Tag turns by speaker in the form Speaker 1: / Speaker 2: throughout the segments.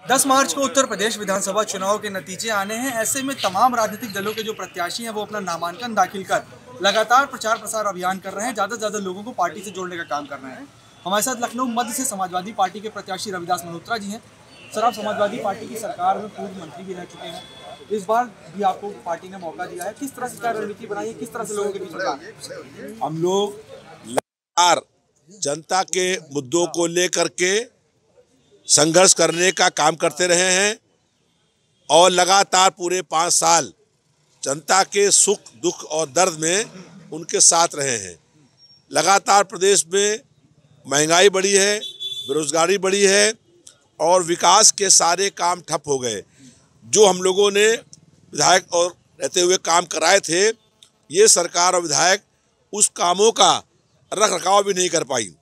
Speaker 1: 10 मार्च को उत्तर प्रदेश विधानसभा चुनाव के नतीजे आने हैं। ऐसे में तमाम राजनीतिक दलों के जो प्रत्याशी हैं वो अपना नामांकन दाखिल कर लगातार प्रचार प्रसार अभियान कर रहे हैं, ज़्यादा से ज़्यादा लोगों को पार्टी से जोड़ने का काम कर रहे हैं। हमारे साथ लखनऊ मध्य से समाजवादी पार्टी के प्रत्याशी रविदास मल्होत्रा जी हैं। सर, आप समाजवादी पार्टी की सरकार में पूर्व मंत्री भी रह चुके हैं, इस बार भी आपको पार्टी ने मौका दिया है, किस तरह से क्या रणनीति बनाई है, किस तरह से लोगों के बीच में?
Speaker 2: हम लोग लगातार जनता के मुद्दों को लेकर के संघर्ष करने का काम करते रहे हैं और लगातार पूरे 5 साल जनता के सुख दुख और दर्द में उनके साथ रहे हैं। लगातार प्रदेश में महंगाई बढ़ी है, बेरोजगारी बढ़ी है और विकास के सारे काम ठप हो गए। जो हम लोगों ने विधायक और रहते हुए काम कराए थे, ये सरकार और विधायक उस कामों का रख रखाव भी नहीं कर पाई।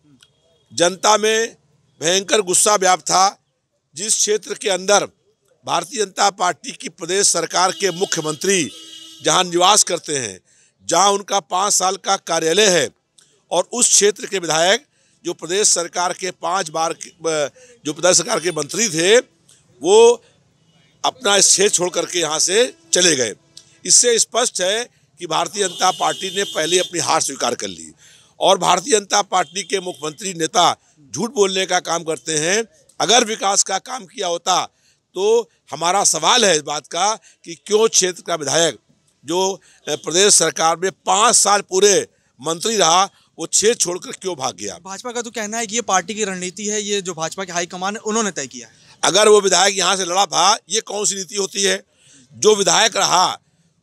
Speaker 2: जनता में भयंकर गुस्सा व्याप्त था। जिस क्षेत्र के अंदर भारतीय जनता पार्टी की प्रदेश सरकार के मुख्यमंत्री जहां निवास करते हैं, जहां उनका 5 साल का कार्यालय है, और उस क्षेत्र के विधायक जो प्रदेश सरकार के 5 बार जो प्रदेश सरकार के मंत्री थे, वो अपना क्षेत्र छोड़ करके यहाँ से चले गए। इससे स्पष्ट है कि भारतीय जनता पार्टी ने पहले अपनी हार स्वीकार कर ली और भारतीय जनता पार्टी के मुख्यमंत्री नेता झूठ बोलने का काम करते हैं। अगर विकास का काम किया होता तो हमारा सवाल है इस बात का कि क्यों क्षेत्र का विधायक जो प्रदेश सरकार में 5 साल पूरे मंत्री रहा, वो क्षेत्र छोड़कर क्यों भाग गया।
Speaker 1: भाजपा का तो कहना है कि ये पार्टी की रणनीति है, ये जो भाजपा के हाईकमान है उन्होंने तय किया है।
Speaker 2: अगर वो विधायक यहाँ से लड़ा था, ये कौन सी नीति होती है? जो विधायक रहा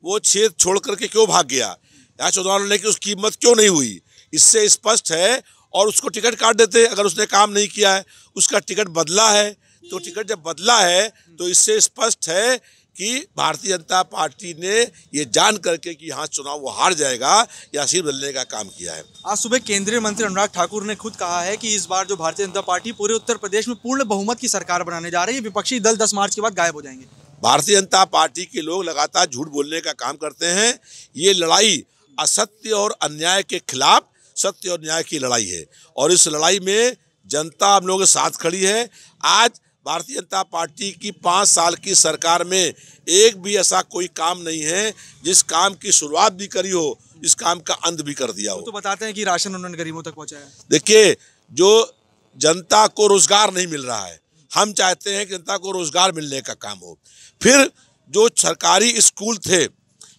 Speaker 2: वो क्षेत्र छोड़ करके क्यों भाग गया, यहाँ चुनाव लड़ने की उसकी हिम्मत क्यों नहीं हुई? इससे स्पष्ट है। और उसको टिकट काट देते अगर उसने काम नहीं किया है, उसका टिकट बदला है, तो टिकट जब बदला है तो इससे स्पष्ट है कि भारतीय जनता पार्टी ने ये जान करके कि यहाँ चुनाव वो हार जाएगा या सीट बदलने का काम किया है।
Speaker 1: आज सुबह केंद्रीय मंत्री अनुराग ठाकुर ने खुद कहा है कि इस बार जो भारतीय जनता पार्टी पूरे उत्तर प्रदेश में पूर्ण बहुमत की सरकार बनाने जा रही है, विपक्षी दल 10 मार्च के बाद गायब हो जाएंगे।
Speaker 2: भारतीय जनता पार्टी के लोग लगातार झूठ बोलने का काम करते हैं। ये लड़ाई असत्य और अन्याय के खिलाफ सत्य और न्याय की लड़ाई है और इस लड़ाई में जनता हम लोगों के साथ खड़ी है। आज भारतीय जनता पार्टी की 5 साल की सरकार में एक भी ऐसा कोई काम नहीं है जिस काम की शुरुआत भी करी हो, इस काम का अंत भी कर दिया हो।
Speaker 1: तो बताते हैं कि राशन उन्होंने गरीबों तक पहुंचाया।
Speaker 2: देखिए, जो जनता को रोजगार नहीं मिल रहा है, हम चाहते हैं कि जनता को रोजगार मिलने का काम हो। फिर जो सरकारी स्कूल थे,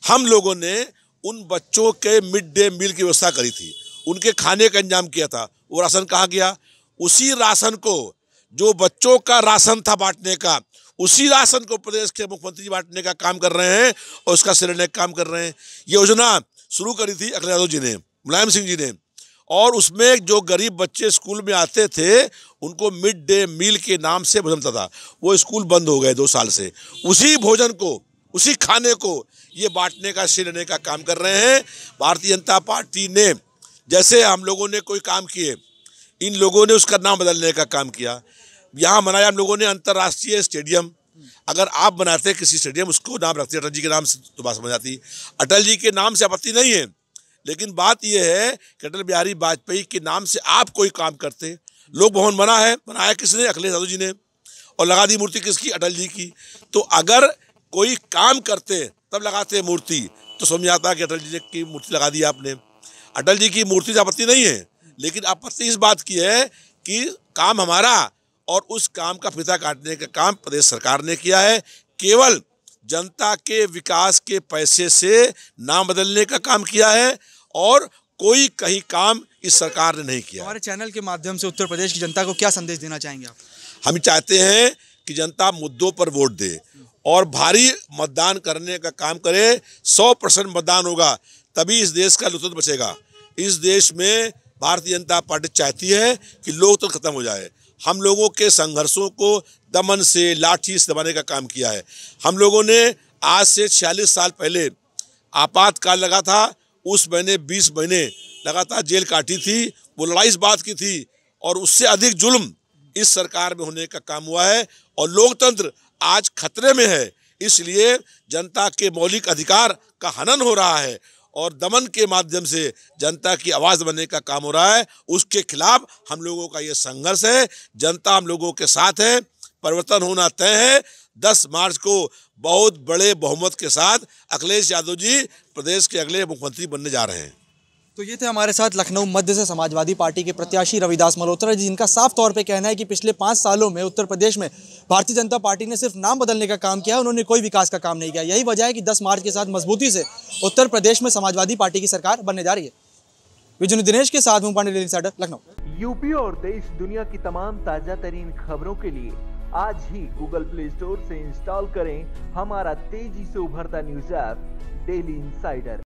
Speaker 2: हम लोगों ने उन बच्चों के मिड डे मील की व्यवस्था करी थी, उनके खाने का इंतजाम किया था। वो राशन कहाँ गया? उसी राशन को, जो बच्चों का राशन था बांटने का, उसी राशन को प्रदेश के मुख्यमंत्री बांटने का काम कर रहे हैं और उसका शिलान्यास काम कर रहे हैं। ये योजना शुरू करी थी अखिलेश यादव जी ने, मुलायम सिंह जी ने, और उसमें जो गरीब बच्चे स्कूल में आते थे उनको मिड डे मील के नाम से भोजन मिलता था। वो स्कूल बंद हो गए 2 साल से। उसी भोजन को, उसी खाने को ये बांटने का शिलान्यास का काम कर रहे हैं। भारतीय जनता पार्टी ने, जैसे हम लोगों ने कोई काम किए, इन लोगों ने उसका नाम बदलने का काम किया। यहाँ बनाया हम लोगों ने अंतर्राष्ट्रीय स्टेडियम। अगर आप बनाते किसी स्टेडियम, उसको नाम रखते अटल जी के नाम से, तो बात समझ आती। अटल जी के नाम से आपत्ति नहीं है, लेकिन बात यह है कि अटल बिहारी वाजपेयी के नाम से आप कोई काम करते। लोक भवन बना है, बनाया किसने? अखिलेश यादव जी ने, और लगा दी मूर्ति किसकी? अटल जी की। तो अगर कोई काम करते तब लगाते मूर्ति, तो समझ आता कि अटल जी की मूर्ति लगा दी आपने। अटल जी की मूर्ति से आपत्ति नहीं है, लेकिन आपत्ति इस बात की है कि काम हमारा और उस काम का फीता काटने का काम प्रदेश सरकार ने किया है। केवल जनता के विकास के पैसे से नाम बदलने का काम किया है और कोई कहीं काम इस सरकार ने नहीं किया।
Speaker 1: हमारे चैनल के माध्यम से उत्तर प्रदेश की जनता को क्या संदेश देना चाहेंगे आप?
Speaker 2: हम चाहते हैं कि जनता मुद्दों पर वोट दे और भारी मतदान करने का काम करे। 100% मतदान होगा तभी इस देश का लोकतंत्र बचेगा। इस देश में भारतीय जनता पार्टी चाहती है कि लोकतंत्र खत्म हो जाए। हम लोगों के संघर्षों को दमन से, लाठी से दबाने का काम किया है। हम लोगों ने आज से 46 साल पहले आपातकाल लगा था, उस महीने 20 महीने लगातार जेल काटी थी। वो लड़ाई इस बात की थी और उससे अधिक जुल्म इस सरकार में होने का काम हुआ है और लोकतंत्र आज खतरे में है। इसलिए जनता के मौलिक अधिकार का हनन हो रहा है और दमन के माध्यम से जनता की आवाज़ बनने का काम हो रहा है। उसके खिलाफ हम लोगों का ये संघर्ष है। जनता हम लोगों के साथ है। परिवर्तन होना तय है। 10 मार्च को बहुत बड़े बहुमत के साथ अखिलेश यादव जी प्रदेश के अगले मुख्यमंत्री बनने जा रहे हैं।
Speaker 1: तो ये थे हमारे साथ लखनऊ मध्य से समाजवादी पार्टी के प्रत्याशी रविदास मल्होत्रा जी, जिनका साफ तौर पे कहना है कि पिछले 5 सालों में उत्तर प्रदेश में भारतीय जनता पार्टी ने सिर्फ नाम बदलने का काम किया है, उन्होंने कोई विकास का काम नहीं किया। यही वजह है कि 10 मार्च के साथ मजबूती से उत्तर प्रदेश में समाजवादी पार्टी की सरकार बनने जा रही है। विजय दिनेश के साथ Pandey, daily insider, Lucknow.
Speaker 3: UP और देश दुनिया की तमाम ताजा तरीन खबरों के लिए आज ही गूगल प्ले स्टोर से इंस्टॉल करें हमारा तेजी से उभरता न्यूज ऐप डेली इंसाइडर।